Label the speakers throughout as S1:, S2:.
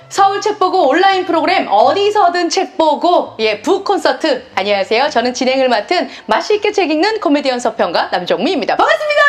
S1: 서울 책보고 온라인 프로그램 어디서든 책보고 북 콘서트. 안녕하세요. 저는 진행을 맡은 맛있게 책 읽는 코미디언 서평가 남정미입니다. 반갑습니다.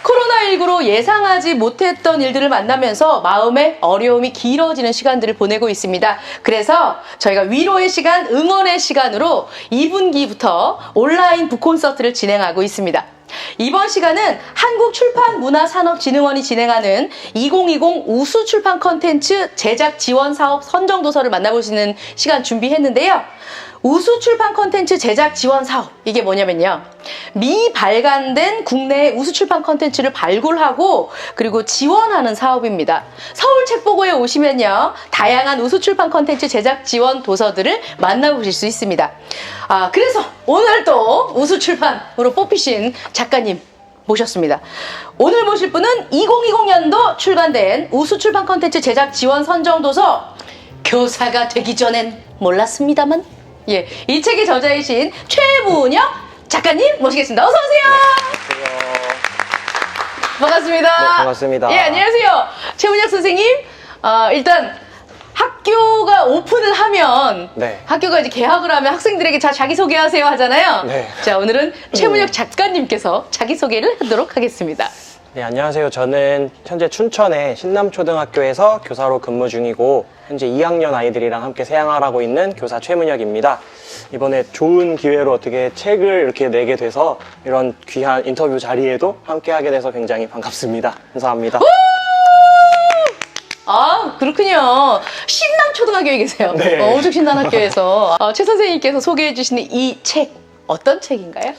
S1: 코로나19로 예상하지 못했던 일들을 만나면서 마음의 어려움이 길어지는 시간들을 보내고 있습니다. 그래서 저희가 위로의 시간, 응원의 시간으로 2분기부터 온라인 북 콘서트를 진행하고 있습니다. 이번 시간은 한국출판문화산업진흥원이 진행하는 2020 우수출판 컨텐츠 제작 지원 사업 선정도서를 만나보시는 시간 준비했는데요. 우수출판 컨텐츠 제작 지원 사업, 이게 뭐냐면요, 미발간된 국내의 우수출판 컨텐츠를 발굴하고 그리고 지원하는 사업입니다. 서울 책보고에 오시면요, 다양한 우수출판 컨텐츠 제작 지원 도서들을 만나보실 수 있습니다. 그래서 오늘 또 우수출판으로 뽑히신 작가님 모셨습니다. 오늘 모실 분은 2020년도 출간된 우수출판 컨텐츠 제작 지원 선정도서 교사가 되기 전엔 몰랐습니다만, 이 책의 저자이신 최문혁 작가님 모시겠습니다. 어서 오세요.
S2: 네, 안녕하세요.
S1: 반갑습니다.
S2: 네, 반갑습니다.
S1: 안녕하세요. 최문혁 선생님. 일단 학교가 오픈을 하면, 학교가 이제 개학을 하면 학생들에게 자기소개하세요 하잖아요. 자, 오늘은 최문혁 작가님께서 자기소개를 하도록 하겠습니다.
S2: 네, 안녕하세요. 저는 현재 춘천의 신남초등학교에서 교사로 근무 중이고 현재 2학년 아이들이랑 함께 세양하고 있는 교사 최문혁입니다. 이번에 좋은 기회로 어떻게 책을 이렇게 내게 돼서 이런 귀한 인터뷰 자리에도 함께 하게 돼서 굉장히 반갑습니다. 감사합니다.
S1: 그렇군요. 신남초등학교에 계세요.
S2: 네.
S1: 엄청 신난 학교에서. 최 선생님께서 소개해 주시는 이 책, 어떤 책인가요?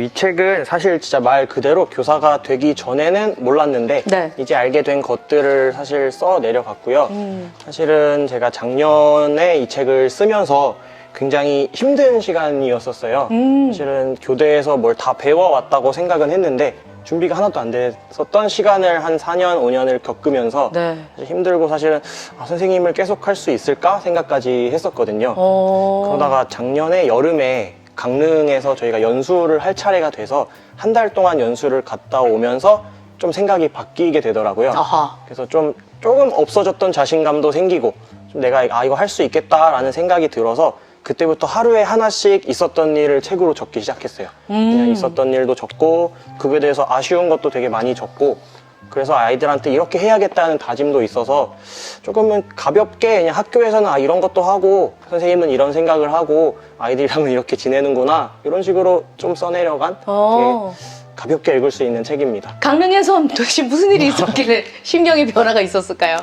S2: 이 책은 사실 진짜 말 그대로 교사가 되기 전에는 몰랐는데 이제 알게 된 것들을 사실 써 내려갔고요. 사실은 제가 작년에 이 책을 쓰면서 굉장히 힘든 시간이었었어요. 사실은 교대에서 뭘 다 배워왔다고 생각은 했는데 준비가 하나도 안 됐었던 시간을 한 4년, 5년을 겪으면서 힘들고 사실은 선생님을 계속 할 수 있을까 생각까지 했었거든요. 그러다가 작년에 여름에 강릉에서 저희가 연수를 할 차례가 돼서 한 달 동안 연수를 갔다 오면서 좀 생각이 바뀌게 되더라고요. 그래서 조금 없어졌던 자신감도 생기고 좀 내가 이거 할 수 있겠다라는 생각이 들어서 그때부터 하루에 하나씩 있었던 일을 책으로 적기 시작했어요. 그냥 있었던 일도 적고 그거에 대해서 아쉬운 것도 되게 많이 적고, 그래서 아이들한테 이렇게 해야겠다는 다짐도 있어서 조금은 가볍게 그냥 학교에서는 이런 것도 하고 선생님은 이런 생각을 하고 아이들이랑은 이렇게 지내는구나, 이런 식으로 좀 써내려간 되게 가볍게 읽을 수 있는 책입니다.
S1: 강릉에서 도대체 무슨 일이 있었길래 심경의 변화가 있었을까요?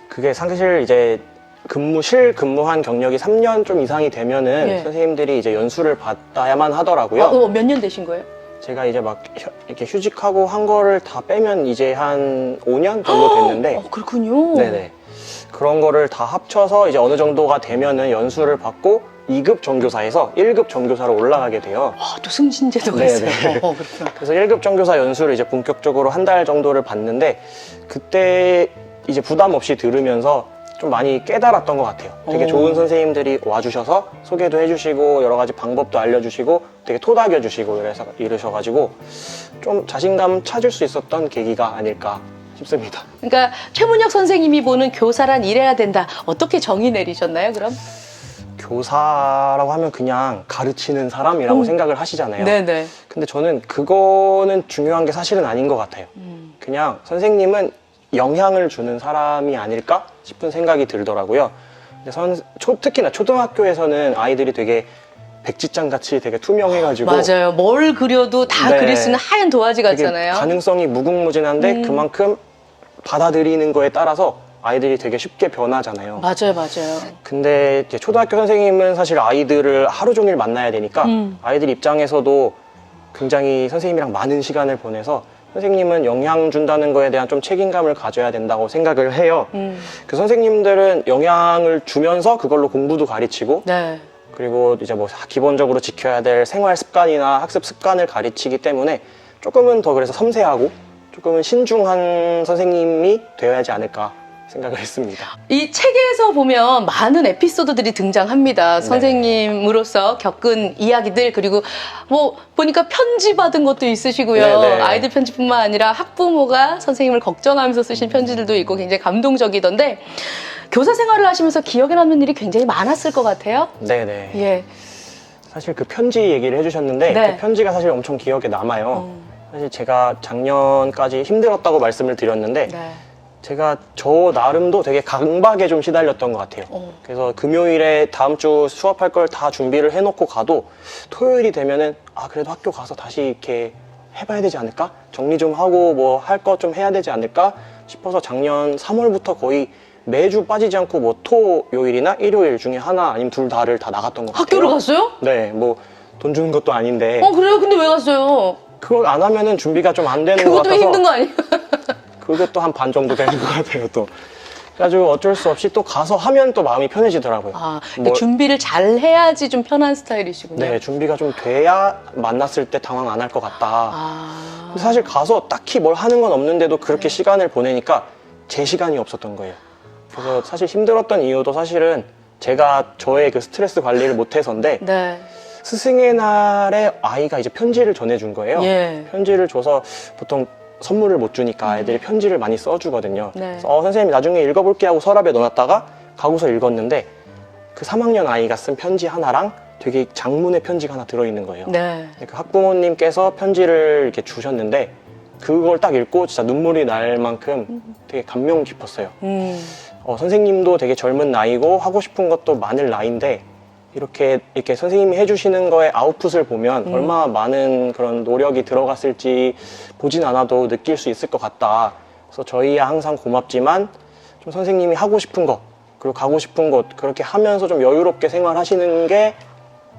S2: 그게 사실 이제 근무한 경력이 3년 좀 이상이 되면은 선생님들이 이제 연수를 받아야만 하더라고요.
S1: 몇 년 되신 거예요?
S2: 제가 이제 막 이렇게 휴직하고 한 거를 다 빼면 이제 한 5년 정도 됐는데.
S1: 그렇군요.
S2: 네네. 그런 거를 다 합쳐서 이제 어느 정도가 되면은 연수를 받고 2급 정교사에서 1급 정교사로 올라가게 돼요.
S1: 또 승진제도가 있어요. 그렇구나.
S2: 그래서 1급 정교사 연수를 이제 본격적으로 한 달 정도를 받는데, 그때 이제 부담 없이 들으면서 좀 많이 깨달았던 것 같아요. 되게 좋은 선생님들이 와주셔서 소개도 해주시고 여러 가지 방법도 알려주시고 되게 토닥여주시고 이러셔가지고 좀 자신감 찾을 수 있었던 계기가 아닐까 싶습니다.
S1: 그러니까 최문혁 선생님이 보는 교사란 이래야 된다, 어떻게 정의 내리셨나요, 그럼?
S2: 교사라고 하면 그냥 가르치는 사람이라고 생각을 하시잖아요.
S1: 네네.
S2: 근데 저는 그거는 중요한 게 사실은 아닌 것 같아요. 그냥 선생님은 영향을 주는 사람이 아닐까 싶은 생각이 들더라고요. 특히나 초등학교에서는 아이들이 되게 백지장같이 되게 투명해가지고,
S1: 맞아요. 뭘 그려도 다 그릴 수 있는 하얀 도화지 같잖아요.
S2: 가능성이 무궁무진한데 그만큼 받아들이는 거에 따라서 아이들이 되게 쉽게 변하잖아요.
S1: 맞아요.
S2: 근데 이제 초등학교 선생님은 사실 아이들을 하루 종일 만나야 되니까 아이들 입장에서도 굉장히 선생님이랑 많은 시간을 보내서 선생님은 영향 준다는 거에 대한 좀 책임감을 가져야 된다고 생각을 해요. 그 선생님들은 영향을 주면서 그걸로 공부도 가르치고, 그리고 이제 뭐 기본적으로 지켜야 될 생활 습관이나 학습 습관을 가르치기 때문에 조금은 더 그래서 섬세하고 조금은 신중한 선생님이 되어야지 않을까 생각을 했습니다.
S1: 이 책에서 보면 많은 에피소드들이 등장합니다.
S2: 네.
S1: 선생님으로서 겪은 이야기들, 그리고 뭐 보니까 편지 받은 것도 있으시고요.
S2: 네네.
S1: 아이들 편지뿐만 아니라 학부모가 선생님을 걱정하면서 쓰신 편지들도 있고 굉장히 감동적이던데, 교사 생활을 하시면서 기억에 남는 일이 굉장히 많았을 것 같아요.
S2: 네네.
S1: 예.
S2: 사실 그 편지 얘기를 해주셨는데
S1: 네.
S2: 그 편지가 사실 엄청 기억에 남아요. 사실 제가 작년까지 힘들었다고 말씀을 드렸는데
S1: 네.
S2: 제가 저 나름도 되게 강박에 좀 시달렸던 것 같아요. 그래서 금요일에 다음 주 수업할 걸 다 준비를 해놓고 가도 토요일이 되면은 아 그래도 학교 가서 다시 이렇게 해봐야 되지 않을까? 정리 좀 하고 뭐 할 거 좀 해야 되지 않을까? 싶어서 작년 3월부터 거의 매주 빠지지 않고 뭐 토요일이나 일요일 중에 하나 아니면 둘 다를 다 나갔던 것 같아요.
S1: 학교를 갔어요?
S2: 네, 뭐 돈 주는 것도 아닌데
S1: 그래요? 근데 왜 갔어요?
S2: 그걸 안 하면은 준비가 좀 안 되는 것
S1: 그것도
S2: 같아서
S1: 힘든 거 아니에요?
S2: 그것도 한 반 정도 되는 것 같아요 또. 그래가지고 어쩔 수 없이 또 가서 하면 또 마음이 편해지더라고요.
S1: 그러니까 준비를 잘 해야지 좀 편한 스타일이시군요.
S2: 네, 준비가 좀 돼야 만났을 때 당황 안 할 것 같다. 근데 사실 가서 딱히 뭘 하는 건 없는데도 그렇게 시간을 보내니까 제 시간이 없었던 거예요. 그래서 사실 힘들었던 이유도 사실은 제가 저의 그 스트레스 관리를 못해서인데
S1: 네.
S2: 스승의 날에 아이가 이제 편지를 전해준 거예요.
S1: 예.
S2: 편지를 줘서 보통 선물을 못 주니까 애들이 편지를 많이 써주거든요.
S1: 네.
S2: 그래서 선생님 나중에 읽어볼게 하고 서랍에 넣어놨다가 가고서 읽었는데 그 3학년 아이가 쓴 편지 하나랑 되게 장문의 편지가 하나 들어있는 거예요.
S1: 네.
S2: 그 학부모님께서 편지를 이렇게 주셨는데 그걸 딱 읽고 진짜 눈물이 날 만큼 되게 감명 깊었어요. 선생님도 되게 젊은 나이고 하고 싶은 것도 많을 나이인데 이렇게 선생님이 해주시는 거에 아웃풋을 보면 얼마나 많은 그런 노력이 들어갔을지 보진 않아도 느낄 수 있을 것 같다. 그래서 저희야 항상 고맙지만 좀 선생님이 하고 싶은 거 그리고 가고 싶은 곳 그렇게 하면서 좀 여유롭게 생활하시는 게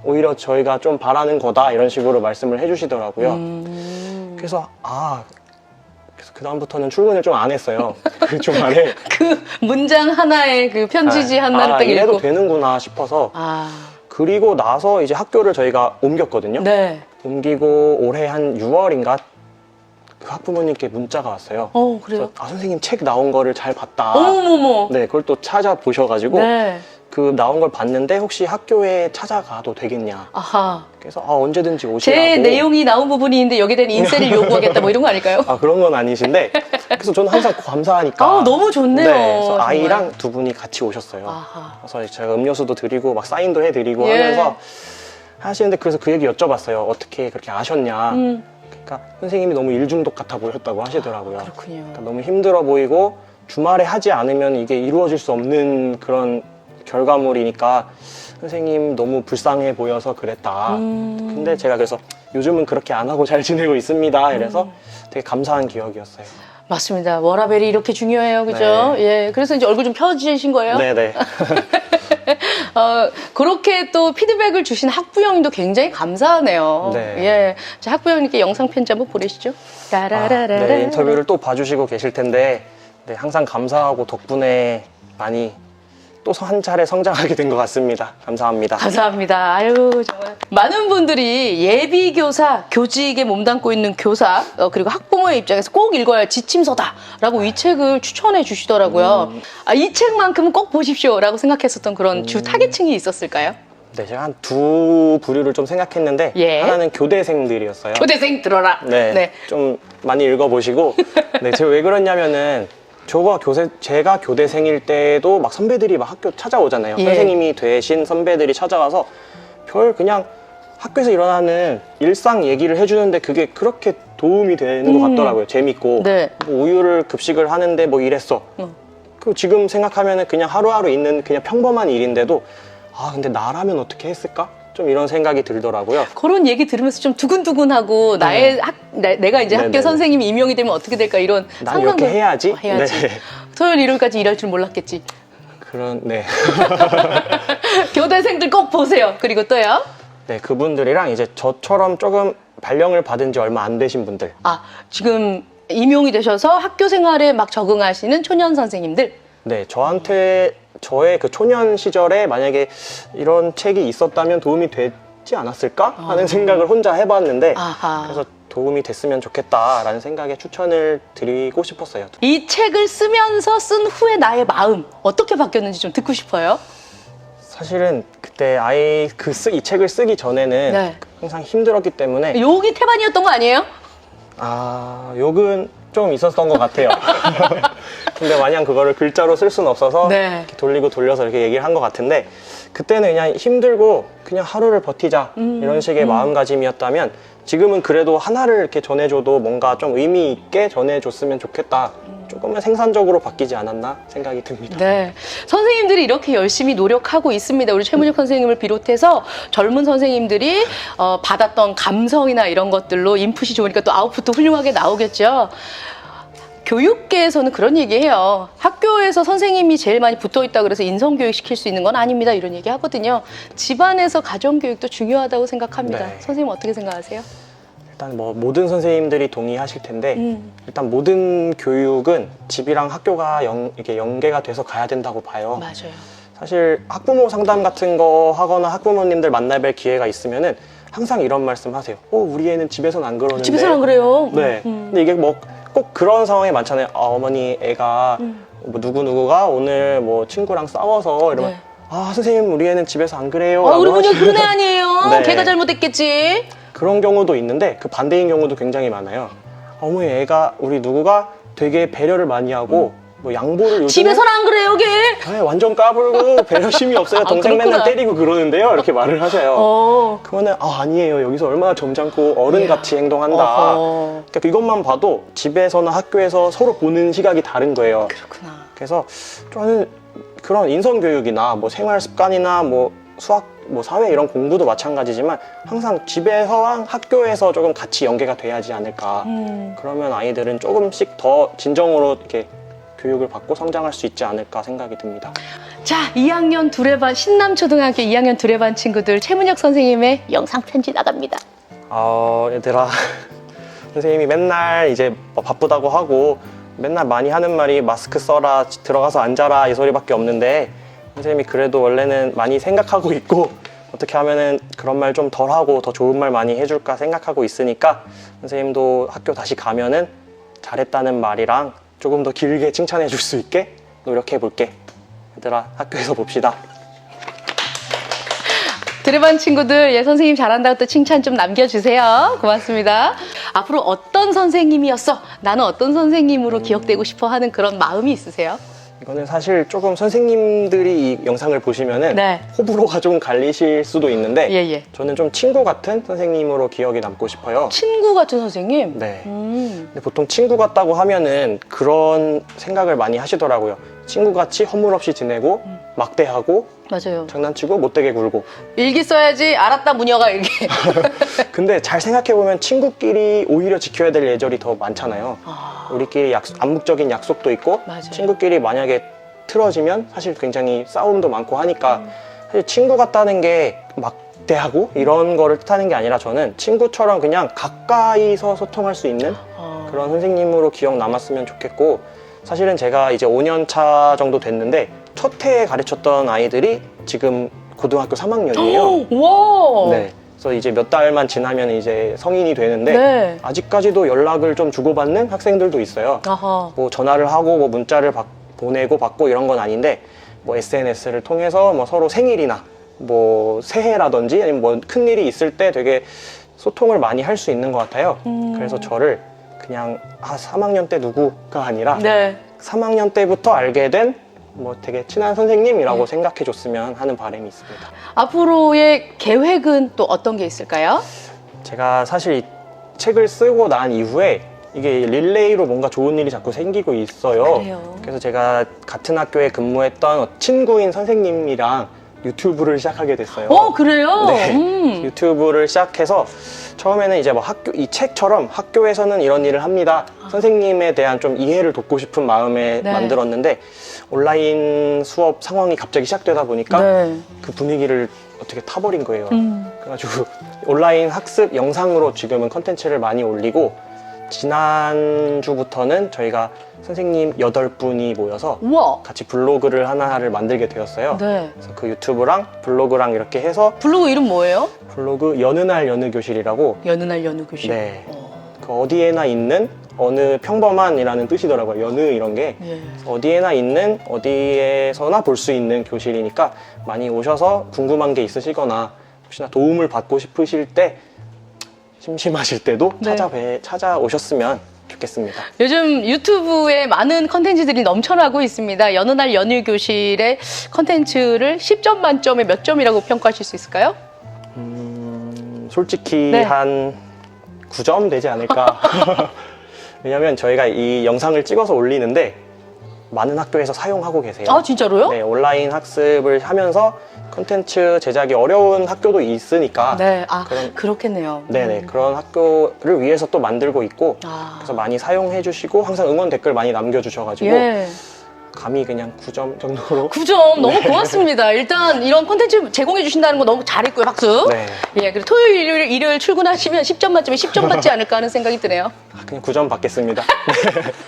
S2: 오히려 저희가 좀 바라는 거다 이런 식으로 말씀을 해주시더라고요. 그래서 그래서 그 다음부터는 출근을 좀 안 했어요. 그 주말에
S1: 그 문장 하나에 그 편지지 하나를 딱
S2: 이래도
S1: 읽고.
S2: 되는구나 싶어서 그리고 나서 이제 학교를 저희가 옮겼거든요.
S1: 네.
S2: 옮기고 올해 한 6월인가 그 학부모님께 문자가 왔어요.
S1: 그래요?
S2: 그래서 선생님 책 나온 거를 잘 봤다.
S1: 어머머머.
S2: 네, 그걸 또 찾아보셔가지고
S1: 네.
S2: 그 나온 걸 봤는데 혹시 학교에 찾아가도 되겠냐.
S1: 아하.
S2: 그래서 언제든지 오시라고.
S1: 제 내용이 나온 부분이 있는데 여기에 대한 인쇄를 요구하겠다 뭐 이런 거 아닐까요?
S2: 그런 건 아니신데 그래서 저는 항상 감사하니까.
S1: 너무 좋네요.
S2: 네, 그래서
S1: 정말.
S2: 아이랑 두 분이 같이 오셨어요.
S1: 아하.
S2: 그래서 제가 음료수도 드리고 막 사인도 해드리고
S1: 예.
S2: 하면서 하시는데 그래서 그 얘기 여쭤봤어요. 어떻게 그렇게 아셨냐. 그러니까 선생님이 너무 일중독 같아 보였다고 하시더라고요.
S1: 그렇군요.
S2: 그러니까 너무 힘들어 보이고 주말에 하지 않으면 이게 이루어질 수 없는 그런 결과물이니까 선생님 너무 불쌍해 보여서 그랬다. 근데 제가 그래서 요즘은 그렇게 안 하고 잘 지내고 있습니다. 이래서 되게 감사한 기억이었어요.
S1: 맞습니다. 워라벨이 이렇게 중요해요. 그죠?
S2: 네.
S1: 예. 그래서 이제 얼굴 좀 펴지신 거예요?
S2: 네네.
S1: 그렇게 또 피드백을 주신 학부형님도 굉장히 감사하네요.
S2: 네.
S1: 예. 자, 학부형님께 영상 편지 한번 보내시죠. 따라라라라.
S2: 네, 인터뷰를 또 봐주시고 계실 텐데 네, 항상 감사하고 덕분에 많이 또 한 차례 성장하게 된 것 같습니다. 감사합니다.
S1: 감사합니다. 아유, 정말. 많은 분들이 예비교사, 교직에 몸담고 있는 교사, 그리고 학부모의 입장에서 꼭 읽어야 할 지침서다라고 이 책을 추천해 주시더라고요. 이 책만큼은 꼭 보십시오라고 생각했었던 그런 주 타겟층이 있었을까요?
S2: 네, 제가 한 두 부류를 좀 생각했는데
S1: 예.
S2: 하나는 교대생들이었어요.
S1: 교대생 들어라.
S2: 네, 좀 많이 읽어보시고 네, 제가 왜 그러냐면은 제가 교대생일 때도 막 선배들이 막 학교 찾아오잖아요.
S1: 예.
S2: 선생님이 되신 선배들이 찾아와서 그냥 학교에서 일어나는 일상 얘기를 해주는데 그게 그렇게 도움이 되는 것 같더라고요. 재밌고.
S1: 네.
S2: 뭐 우유를 급식을 하는데 뭐 이랬어. 그 지금 생각하면은 그냥 하루하루 있는 그냥 평범한 일인데도 근데 나라면 어떻게 했을까? 좀 이런 생각이 들더라고요.
S1: 그런 얘기 들으면서 좀 두근두근하고 내가 이제 학교
S2: 네네네.
S1: 선생님이 임용이 되면 어떻게 될까 이런
S2: 난 이렇게 해야지.
S1: 해야지.
S2: 네.
S1: 토요일 일요일까지 일할 줄 몰랐겠지.
S2: 네.
S1: 교대생들 꼭 보세요. 그리고 또요.
S2: 네, 그분들이랑 이제 저처럼 조금 발령을 받은 지 얼마 안 되신 분들.
S1: 지금 임용이 되셔서 학교 생활에 막 적응하시는 초년 선생님들.
S2: 네, 저의 그 초년 시절에 만약에 이런 책이 있었다면 도움이 되지 않았을까 하는 생각을 혼자 해봤는데
S1: 아하.
S2: 그래서 도움이 됐으면 좋겠다라는 생각에 추천을 드리고 싶었어요.
S1: 이 책을 쓰면서 쓴 후에 나의 마음 어떻게 바뀌었는지 좀 듣고 싶어요.
S2: 사실은 그때 아예 이 책을 쓰기 전에는
S1: 네.
S2: 항상 힘들었기 때문에
S1: 욕이 태반이었던 거 아니에요?
S2: 욕은 좀 있었던 것 같아요. 근데 마냥 그거를 글자로 쓸 수는 없어서
S1: 네.
S2: 이렇게 돌리고 돌려서 이렇게 얘기를 한 것 같은데 그때는 그냥 힘들고 그냥 하루를 버티자 이런 식의 마음가짐이었다면 지금은 그래도 하나를 이렇게 전해줘도 뭔가 좀 의미 있게 전해줬으면 좋겠다. 조금은 생산적으로 바뀌지 않았나 생각이 듭니다.
S1: 네. 선생님들이 이렇게 열심히 노력하고 있습니다. 우리 최문혁 선생님을 비롯해서 젊은 선생님들이 받았던 감성이나 이런 것들로 인풋이 좋으니까 또 아웃풋도 훌륭하게 나오겠죠. 교육계에서는 그런 얘기해요. 학교에서 선생님이 제일 많이 붙어있다 그래서 인성교육 시킬 수 있는 건 아닙니다. 이런 얘기 하거든요. 집안에서 가정교육도 중요하다고 생각합니다.
S2: 네.
S1: 선생님 어떻게 생각하세요?
S2: 일단 뭐 모든 선생님들이 동의하실 텐데 일단 모든 교육은 집이랑 학교가 이렇게 연계가 돼서 가야 된다고 봐요.
S1: 맞아요.
S2: 사실 학부모 상담 같은 거 하거나 학부모님들 만나뵐 기회가 있으면은 항상 이런 말씀 하세요. 우리 애는 집에서는 안 그러는데.
S1: 집에서는 안 그래요.
S2: 네. 근데 이게 뭐 꼭 그런 상황이 많잖아요. 어머니 애가 뭐 누구누구가 오늘 뭐 친구랑 싸워서 이러면
S1: 네.
S2: 선생님 우리 애는 집에서 안 그래요.
S1: 우리 문혁 그런 애 아니에요.
S2: 네.
S1: 걔가 잘못했겠지.
S2: 그런 경우도 있는데 그 반대인 경우도 굉장히 많아요. 어머니 애가 우리 누구가 되게 배려를 많이 하고 뭐 양보를 요즘에
S1: 집에서는 안 그래요, 걔.
S2: 완전 까불고 배려심이 없어요. 동생
S1: 그렇구나.
S2: 맨날 때리고 그러는데요. 이렇게 말을 하셔요. 그러면 아니에요. 여기서 얼마나 점잖고 어른같이 행동한다. 그러니까 이것만 봐도 집에서나 학교에서 서로 보는 시각이 다른 거예요.
S1: 그렇구나.
S2: 그래서 저는 그런 인성교육이나 뭐 생활 습관이나 뭐 수학, 뭐 사회 이런 공부도 마찬가지지만 항상 집에서랑 학교에서 조금 같이 연계가 돼야지 않을까. 그러면 아이들은 조금씩 더 진정으로 이렇게 교육을 받고 성장할 수 있지 않을까 생각이 듭니다.
S1: 자, 2학년 두레반 신남초등학교 2학년 두레반 친구들 최문혁 선생님의 영상 편지 나갑니다.
S2: 얘들아, 선생님이 맨날 이제 뭐 바쁘다고 하고 맨날 많이 하는 말이 마스크 써라, 들어가서 앉아라 이 소리밖에 없는데 선생님이 그래도 원래는 많이 생각하고 있고 어떻게 하면은 그런 말 좀 덜 하고 더 좋은 말 많이 해줄까 생각하고 있으니까 선생님도 학교 다시 가면은 잘했다는 말이랑 조금 더 길게 칭찬해 줄 수 있게 노력해 볼게. 얘들아, 학교에서 봅시다.
S1: 두레반 친구들, 선생님 잘한다고 또 칭찬 좀 남겨주세요. 고맙습니다. 앞으로 어떤 선생님이었어? 나는 어떤 선생님으로 기억되고 싶어 하는 그런 마음이 있으세요?
S2: 이거는 사실 조금 선생님들이 이 영상을 보시면은
S1: 네.
S2: 호불호가 좀 갈리실 수도 있는데
S1: 예.
S2: 저는 좀 친구 같은 선생님으로 기억에 남고 싶어요.
S1: 친구 같은 선생님?
S2: 네. 근데 보통 친구 같다고 하면은 그런 생각을 많이 하시더라고요. 친구같이 허물없이 지내고 막대하고
S1: 맞아요.
S2: 장난치고 못되게 굴고.
S1: 일기 써야지. 알았다 문혁아 일기.
S2: 근데 잘 생각해보면 친구끼리 오히려 지켜야 될 예절이 더 많잖아요. 우리끼리 암묵적인 약속도 있고
S1: 맞아요.
S2: 친구끼리 만약에 틀어지면 사실 굉장히 싸움도 많고 하니까 사실 친구 같다는 게 막대하고 이런 거를 뜻하는 게 아니라 저는 친구처럼 그냥 가까이서 소통할 수 있는 그런 선생님으로 기억 남았으면 좋겠고 사실은 제가 이제 5년 차 정도 됐는데 첫 해에 가르쳤던 아이들이 지금 고등학교 3학년이에요.
S1: 와.
S2: 네. 그래서 이제 몇 달만 지나면 이제 성인이 되는데
S1: 네.
S2: 아직까지도 연락을 좀 주고받는 학생들도 있어요.
S1: 아하.
S2: 뭐 전화를 하고 뭐 문자를 보내고 받고 이런 건 아닌데 뭐 SNS를 통해서 뭐 서로 생일이나 뭐 새해라든지 아니면 뭐 큰일이 있을 때 되게 소통을 많이 할 수 있는 것 같아요. 그래서 저를 그냥 3학년 때 누구가 아니라
S1: 네.
S2: 3학년 때부터 알게 된 뭐 되게 친한 선생님이라고 생각해 줬으면 하는 바람이 있습니다.
S1: 앞으로의 계획은 또 어떤 게 있을까요?
S2: 제가 사실 이 책을 쓰고 난 이후에 이게 릴레이로 뭔가 좋은 일이 자꾸 생기고 있어요.
S1: 그래요.
S2: 그래서 제가 같은 학교에 근무했던 친구인 선생님이랑 유튜브를 시작하게 됐어요.
S1: 그래요?
S2: 네. 유튜브를 시작해서 처음에는 이제 뭐 이 책처럼 학교에서는 이런 일을 합니다. 선생님에 대한 좀 이해를 돕고 싶은 마음에
S1: 네.
S2: 만들었는데 온라인 수업 상황이 갑자기 시작되다 보니까
S1: 네.
S2: 그 분위기를 어떻게 타버린 거예요. 그래가지고 온라인 학습 영상으로 지금은 컨텐츠를 많이 올리고 지난주부터는 저희가 선생님 8분이 모여서
S1: 우와.
S2: 같이 블로그를 하나를 만들게 되었어요.
S1: 네.
S2: 그래서 그 유튜브랑 블로그랑 이렇게 해서
S1: 블로그 이름 뭐예요?
S2: 블로그 여느 날 여느 교실이라고
S1: 여느 날 여느 교실.
S2: 네. 그 어디에나 있는 어느 평범한이라는 뜻이더라고요. 여느 이런 게.
S1: 예.
S2: 어디에나 있는 어디에서나 볼 수 있는 교실이니까 많이 오셔서 궁금한 게 있으시거나 혹시나 도움을 받고 싶으실 때 심심하실 때도
S1: 네.
S2: 찾아오셨으면 좋겠습니다.
S1: 요즘 유튜브에 많은 컨텐츠들이 넘쳐나고 있습니다. 여느 날 연일 교실의 컨텐츠를 10점 만점에 몇 점이라고 평가하실 수 있을까요?
S2: 솔직히
S1: 네.
S2: 한 9점 되지 않을까. 왜냐면 저희가 이 영상을 찍어서 올리는데 많은 학교에서 사용하고 계세요.
S1: 아, 진짜로요?
S2: 네, 온라인 학습을 하면서 컨텐츠 제작이 어려운 학교도 있으니까
S1: 네, 아,
S2: 그런-
S1: 그렇겠네요.
S2: 네네 그런 학교를 위해서 또 만들고 있고
S1: 아.
S2: 그래서 많이 사용해 주시고 항상 응원 댓글 많이 남겨주셔가지고
S1: 예.
S2: 감히 그냥 9점 정도로
S1: 9점 너무 고맙습니다. 일단 이런 콘텐츠 제공해 주신다는 거 너무 잘했고요. 박수.
S2: 네.
S1: 예, 그리고 토요일, 일요일 출근하시면 10점 만점에 10점 받지 않을까 하는 생각이 드네요.
S2: 그냥 9점 받겠습니다.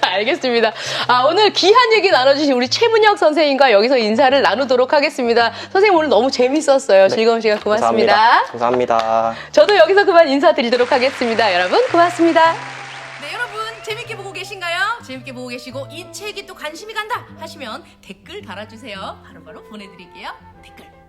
S1: 알겠습니다. 아, 오늘 귀한 얘기 나눠주신 우리 최문혁 선생님과 여기서 인사를 나누도록 하겠습니다. 선생님 오늘 너무 재밌었어요. 즐거운 시간 고맙습니다.
S2: 감사합니다.
S1: 저도 여기서 그만 인사드리도록 하겠습니다. 여러분 고맙습니다.
S3: 네, 여러분 재밌게 보고 계신가요? 재밌게 보고 계시고 이 책이 또 관심이 간다 하시면 댓글 달아주세요. 바로바로 보내드릴게요. 댓글.